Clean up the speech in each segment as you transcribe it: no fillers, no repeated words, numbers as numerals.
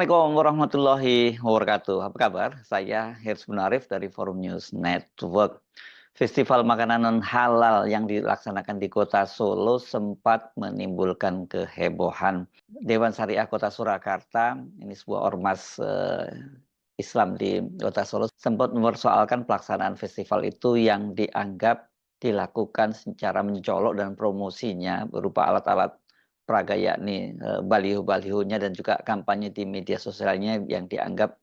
Assalamualaikum warahmatullahi wabarakatuh. Apa kabar? Saya Hirs Munarif dari Forum News Network. Festival makanan non halal yang dilaksanakan di Kota Solo sempat menimbulkan kehebohan. Dewan Syariah Kota Surakarta, ini sebuah ormas Islam di Kota Solo, sempat mempersoalkan pelaksanaan festival itu yang dianggap dilakukan secara mencolok dan promosinya berupa alat-alat peraga yakni baliho-balihonya dan juga kampanye di media sosialnya yang dianggap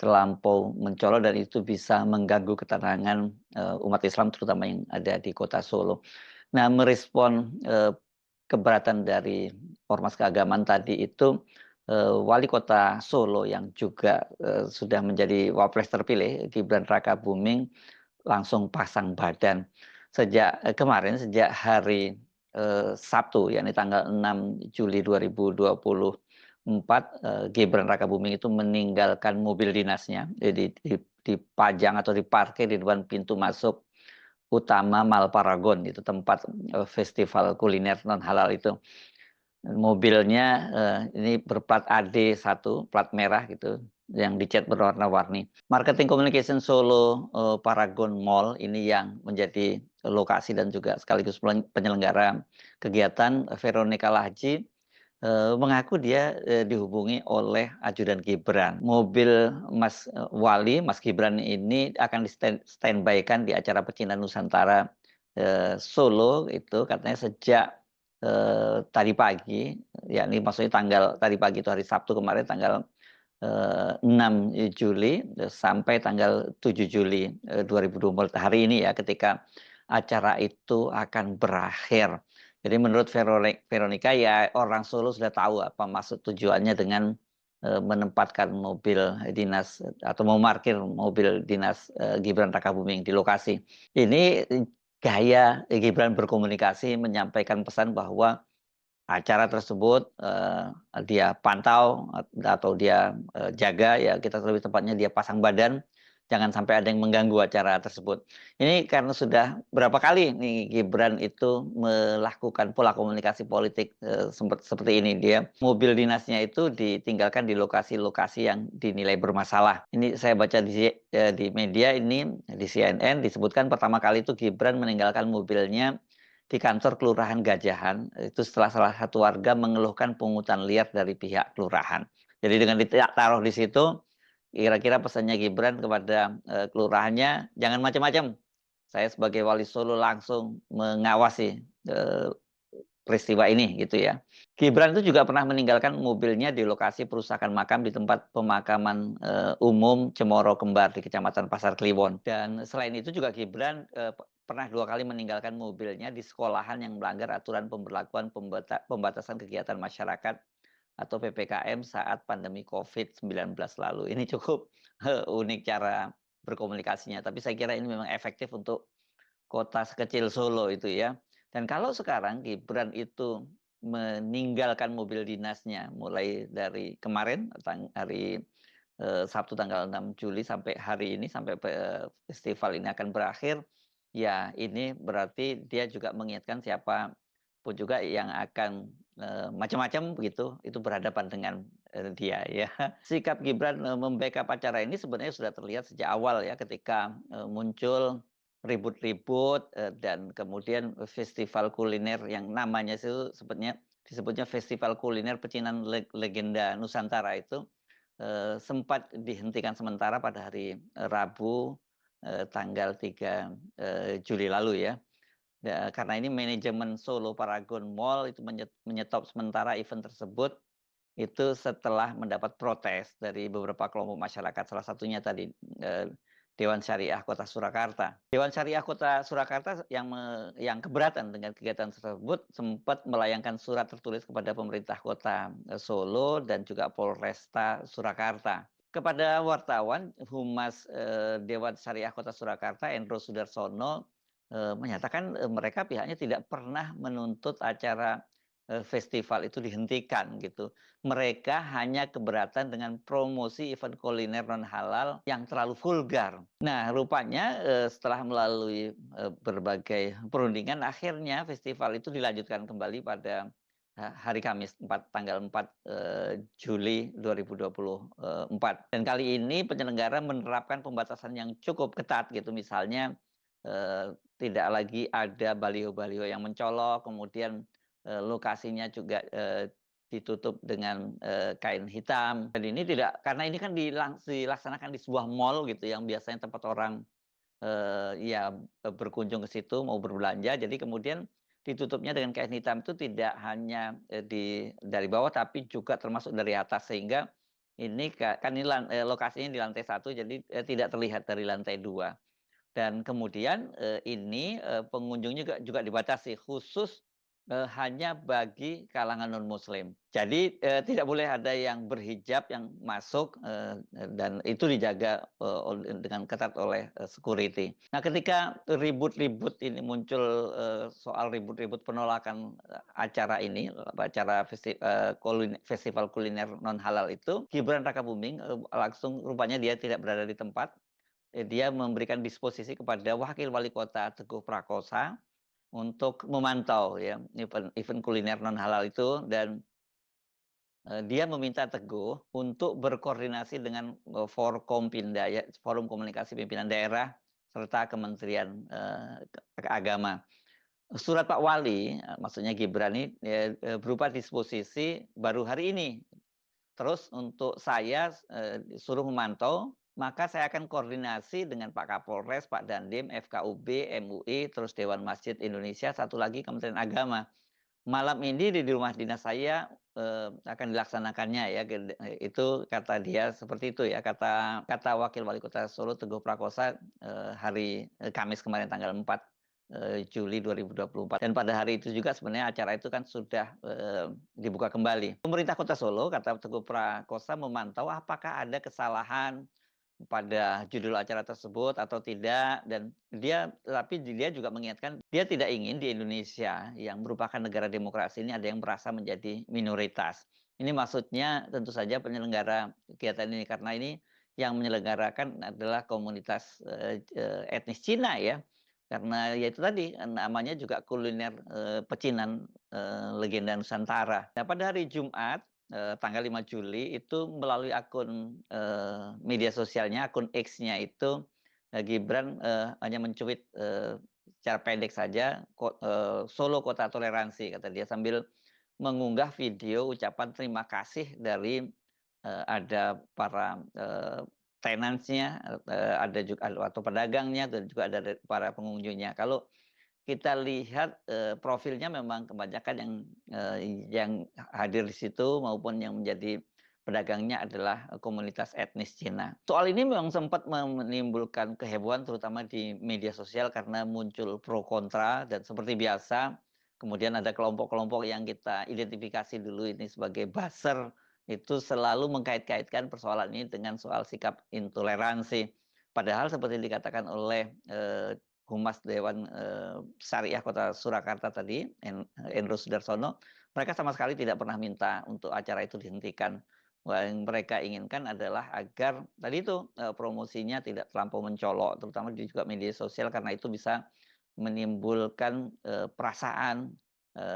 terlampau mencolok dan itu bisa mengganggu ketenangan umat Islam terutama yang ada di Kota Solo. Nah, merespon keberatan dari ormas keagamaan tadi itu Wali Kota Solo yang juga sudah menjadi wapres terpilih Gibran Rakabuming langsung pasang badan sejak kemarin sejak hari Sabtu yakni tanggal 6 Juli 2024 Gibran Rakabuming itu meninggalkan mobil dinasnya jadi dipajang atau diparkir di depan pintu masuk utama Malparagon itu tempat festival kuliner non halal itu. Mobilnya ini berplat AD1, plat merah gitu, yang dicat berwarna-warni. Marketing Communication Solo Paragon Mall ini yang menjadi lokasi dan juga sekaligus penyelenggara kegiatan Veronica Lahaji mengaku dia dihubungi oleh ajudan Gibran. Mobil Mas Gibran ini akan di-standby-kan di acara pecinan Nusantara Solo itu katanya sejak tadi pagi, yakni maksudnya tadi pagi itu hari Sabtu kemarin tanggal 6 Juli sampai tanggal 7 Juli 2024 hari ini ya ketika acara itu akan berakhir. Jadi menurut Veronica ya orang Solo sudah tahu apa maksud tujuannya dengan menempatkan mobil dinas atau memarkir mobil dinas Gibran Rakabuming di lokasi. Ini gaya Gibran berkomunikasi menyampaikan pesan bahwa acara tersebut dia pantau atau dia jaga ya kita lebih tepatnya dia pasang badan jangan sampai ada yang mengganggu acara tersebut. Ini karena sudah berapa kali nih Gibran itu melakukan pola komunikasi politik seperti ini dia mobil dinasnya itu ditinggalkan di lokasi-lokasi yang dinilai bermasalah. Ini saya baca di media ini di CNN disebutkan pertama kali itu Gibran meninggalkan mobilnya di kantor Kelurahan Gajahan itu setelah salah satu warga mengeluhkan pungutan liar dari pihak kelurahan. Jadi dengan ditaruh di situ, kira-kira pesannya Gibran kepada kelurahannya jangan macam-macam. Saya sebagai wali Solo langsung mengawasi peristiwa ini gitu ya. Gibran itu juga pernah meninggalkan mobilnya di lokasi perusakan makam di tempat pemakaman umum Cemoro Kembar di Kecamatan Pasar Kliwon. Dan selain itu juga Gibran pernah 2 kali meninggalkan mobilnya di sekolahan yang melanggar aturan pemberlakuan pembatasan kegiatan masyarakat atau PPKM saat pandemi COVID-19 lalu. Ini cukup unik cara berkomunikasinya, tapi saya kira ini memang efektif untuk kota sekecil Solo itu ya. Dan kalau sekarang Gibran itu meninggalkan mobil dinasnya mulai dari kemarin hari Sabtu tanggal 6 Juli sampai hari ini sampai festival ini akan berakhir, ya ini berarti dia juga mengingatkan siapa pun juga yang akan macam-macam begitu itu berhadapan dengan dia ya. Sikap Gibran membackup acara ini sebenarnya sudah terlihat sejak awal ya ketika muncul ribut-ribut dan kemudian festival kuliner yang namanya itu sebetulnya disebutnya Festival Kuliner Pecinan Legenda Nusantara itu sempat dihentikan sementara pada hari Rabu tanggal 3 Juli lalu ya. Karena ini manajemen Solo Paragon Mall itu menyetop sementara event tersebut itu setelah mendapat protes dari beberapa kelompok masyarakat, salah satunya tadi Dewan Syariah Kota Surakarta. Dewan Syariah Kota Surakarta yang keberatan dengan kegiatan tersebut sempat melayangkan surat tertulis kepada pemerintah Kota Solo dan juga Polresta Surakarta. Kepada wartawan, Humas Dewan Syariah Kota Surakarta, Endro Sudarsono, menyatakan mereka pihaknya tidak pernah menuntut acara festival itu dihentikan gitu. Mereka hanya keberatan dengan promosi event kuliner non halal yang terlalu vulgar. Nah, rupanya setelah melalui berbagai perundingan akhirnya festival itu dilanjutkan kembali pada hari Kamis tanggal 4 Juli 2024. Dan kali ini penyelenggara menerapkan pembatasan yang cukup ketat gitu, misalnya tidak lagi ada baliho-baliho yang mencolok, kemudian lokasinya juga ditutup dengan kain hitam. Dan ini tidak, karena ini kan dilaksanakan di sebuah mall gitu yang biasanya tempat orang ya berkunjung ke situ mau berbelanja. Jadi kemudian ditutupnya dengan kain hitam itu tidak hanya dari bawah tapi juga termasuk dari atas, sehingga ini kan ini lokasinya di lantai 1, jadi tidak terlihat dari lantai 2. Dan kemudian ini pengunjung juga dibatasi khusus hanya bagi kalangan non-muslim. Jadi tidak boleh ada yang berhijab yang masuk, dan itu dijaga dengan ketat oleh security. Nah, ketika ribut-ribut ini muncul, soal ribut-ribut penolakan acara ini, acara festival kuliner non halal itu, Gibran Rakabuming langsung rupanya dia tidak berada di tempat. Dia memberikan disposisi kepada Wakil Wali Kota Teguh Prakosa untuk memantau ya event kuliner non halal itu, dan dia meminta Teguh untuk berkoordinasi dengan Forkompinda ya, Forum Komunikasi Pimpinan Daerah serta Kementerian Agama. Surat Pak Wali, maksudnya Gibran ini berupa disposisi baru hari ini. Terus untuk saya suruh memantau, maka saya akan koordinasi dengan Pak Kapolres, Pak Dandim, FKUB, MUI, terus Dewan Masjid Indonesia, satu lagi Kementerian Agama. Malam ini di rumah dinas saya akan dilaksanakannya ya. Itu kata dia seperti itu ya, kata Wakil Wali Kota Solo Teguh Prakosa hari Kamis kemarin tanggal 4 Juli 2024. Dan pada hari itu juga sebenarnya acara itu kan sudah dibuka kembali. Pemerintah Kota Solo, kata Teguh Prakosa, memantau apakah ada kesalahan pada judul acara tersebut atau tidak, dan tapi dia juga mengingatkan dia tidak ingin di Indonesia yang merupakan negara demokrasi ini ada yang merasa menjadi minoritas. Ini maksudnya tentu saja penyelenggara kegiatan ini, karena ini yang menyelenggarakan adalah komunitas etnis Cina ya. Karena ya itu tadi namanya juga kuliner pecinan legenda Nusantara. Nah, pada hari Jumat tanggal 5 Juli itu melalui akun media sosialnya, akun X-nya itu Gibran hanya mencuit secara pendek saja Solo Kota Toleransi, kata dia, sambil mengunggah video ucapan terima kasih dari ada para tenants-nya, ada juga atau pedagangnya, dan juga ada para pengunjungnya. Kalau kita lihat profilnya memang kebanyakan yang hadir di situ maupun yang menjadi pedagangnya adalah komunitas etnis Cina. Soal ini memang sempat menimbulkan kehebohan terutama di media sosial karena muncul pro kontra, dan seperti biasa kemudian ada kelompok-kelompok yang kita identifikasi dulu ini sebagai buzzer, itu selalu mengkait-kaitkan persoalan ini dengan soal sikap intoleransi. Padahal seperti dikatakan oleh Humas Dewan Syariah Kota Surakarta tadi, Endro Sudarsono, mereka sama sekali tidak pernah minta untuk acara itu dihentikan. Yang mereka inginkan adalah agar tadi itu promosinya tidak terlampau mencolok, terutama di juga media sosial, karena itu bisa menimbulkan perasaan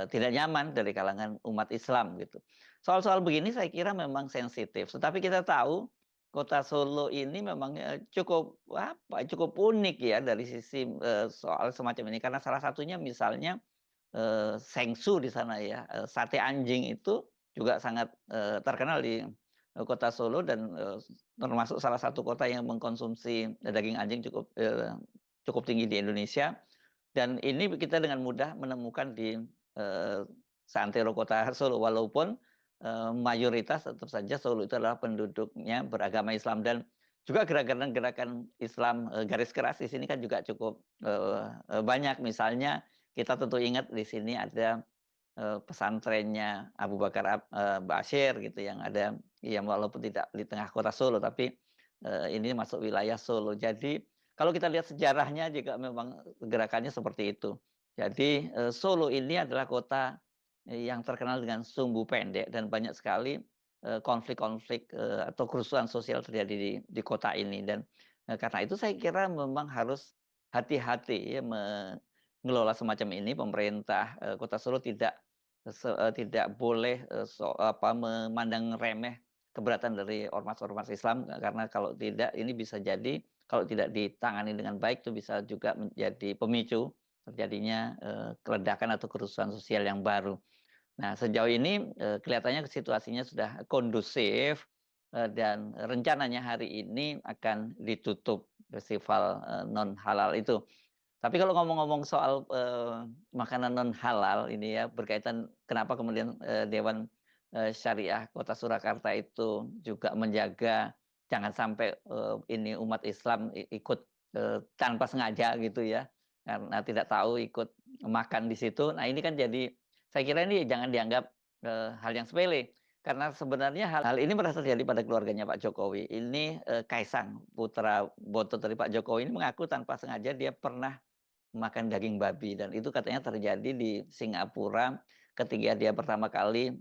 tidak nyaman dari kalangan umat Islam gitu. Soal-soal begini saya kira memang sensitif, tetapi kita tahu Kota Solo ini memang cukup unik ya dari sisi soal semacam ini, karena salah satunya misalnya Sengsu di sana ya, sate anjing itu juga sangat terkenal di Kota Solo, dan termasuk salah satu kota yang mengkonsumsi daging anjing cukup tinggi di Indonesia. Dan ini kita dengan mudah menemukan di seantero Kota Solo, walaupun mayoritas tetap saja Solo itu adalah penduduknya beragama Islam, dan juga gerakan-gerakan Islam garis keras di sini kan juga cukup banyak. Misalnya kita tentu ingat di sini ada pesantrennya Abu Bakar Bashir gitu, yang ada yang walaupun tidak di tengah kota Solo tapi ini masuk wilayah Solo. Jadi kalau kita lihat sejarahnya juga memang gerakannya seperti itu. Jadi Solo ini adalah kota yang terkenal dengan sumbu pendek, dan banyak sekali konflik-konflik atau kerusuhan sosial terjadi di kota ini. Dan karena itu saya kira memang harus hati-hati ya mengelola semacam ini. Pemerintah Kota Solo tidak tidak boleh, memandang remeh keberatan dari ormas-ormas Islam, karena kalau tidak ini bisa jadi kalau tidak ditangani dengan baik itu bisa juga menjadi pemicu terjadinya, keledakan atau kerusuhan sosial yang baru. Nah, sejauh ini, kelihatannya situasinya sudah kondusif, dan rencananya hari ini akan ditutup festival, non halal itu. Tapi kalau ngomong-ngomong soal, makanan non halal ini ya, berkaitan kenapa kemudian, Dewan, Syariah Kota Surakarta itu juga menjaga jangan sampai, ini umat Islam ikut, tanpa sengaja gitu ya, karena tidak tahu ikut makan di situ. Nah, ini kan jadi saya kira ini jangan dianggap, hal yang sepele, karena sebenarnya hal ini pernah terjadi pada keluarganya Pak Jokowi. Ini, Kaisang, putra bontot dari Pak Jokowi ini mengaku tanpa sengaja dia pernah makan daging babi dan itu katanya terjadi di Singapura ketika dia pertama kali,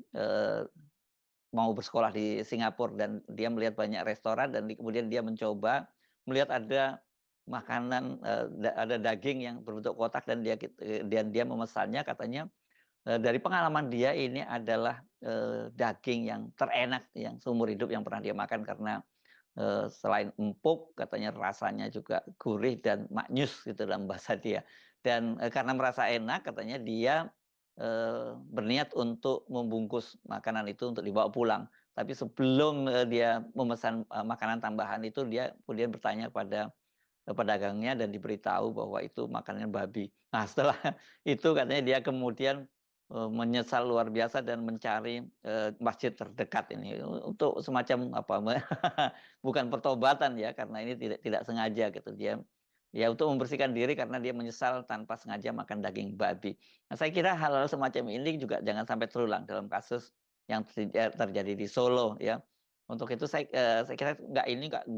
mau bersekolah di Singapura dan dia melihat banyak restoran dan kemudian dia mencoba melihat ada makanan, ada daging yang berbentuk kotak dan dia memesannya katanya, dari pengalaman dia ini adalah, daging yang terenak yang seumur hidup yang pernah dia makan karena selain empuk katanya rasanya juga gurih dan maknyus gitu dalam bahasa dia. Dan, karena merasa enak katanya dia, berniat untuk membungkus makanan itu untuk dibawa pulang. Tapi sebelum, dia memesan, makanan tambahan itu dia kemudian bertanya pada, pedagangnya dan diberitahu bahwa itu makanan babi. Nah setelah itu katanya dia kemudian, menyesal luar biasa dan mencari, masjid terdekat ini untuk semacam apa, bukan pertobatan ya, karena ini tidak sengaja gitu. Dia ya untuk membersihkan diri karena dia menyesal tanpa sengaja makan daging babi. Nah, saya kira hal-hal semacam ini juga jangan sampai terulang dalam kasus yang terjadi di Solo ya. Untuk itu saya kira nggak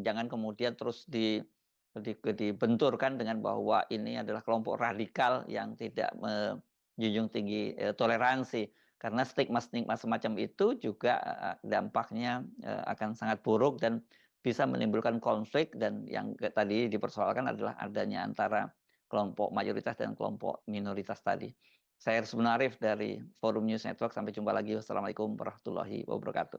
jangan kemudian terus dibenturkan dengan bahwa ini adalah kelompok radikal yang tidak menjunjung tinggi, toleransi. Karena stigma-stigma semacam itu juga, dampaknya, akan sangat buruk dan bisa menimbulkan konflik dan yang tadi dipersoalkan adalah adanya antara kelompok mayoritas dan kelompok minoritas tadi. Saya Arsy Munarif dari Forum News Network, sampai jumpa lagi. Wassalamualaikum warahmatullahi wabarakatuh.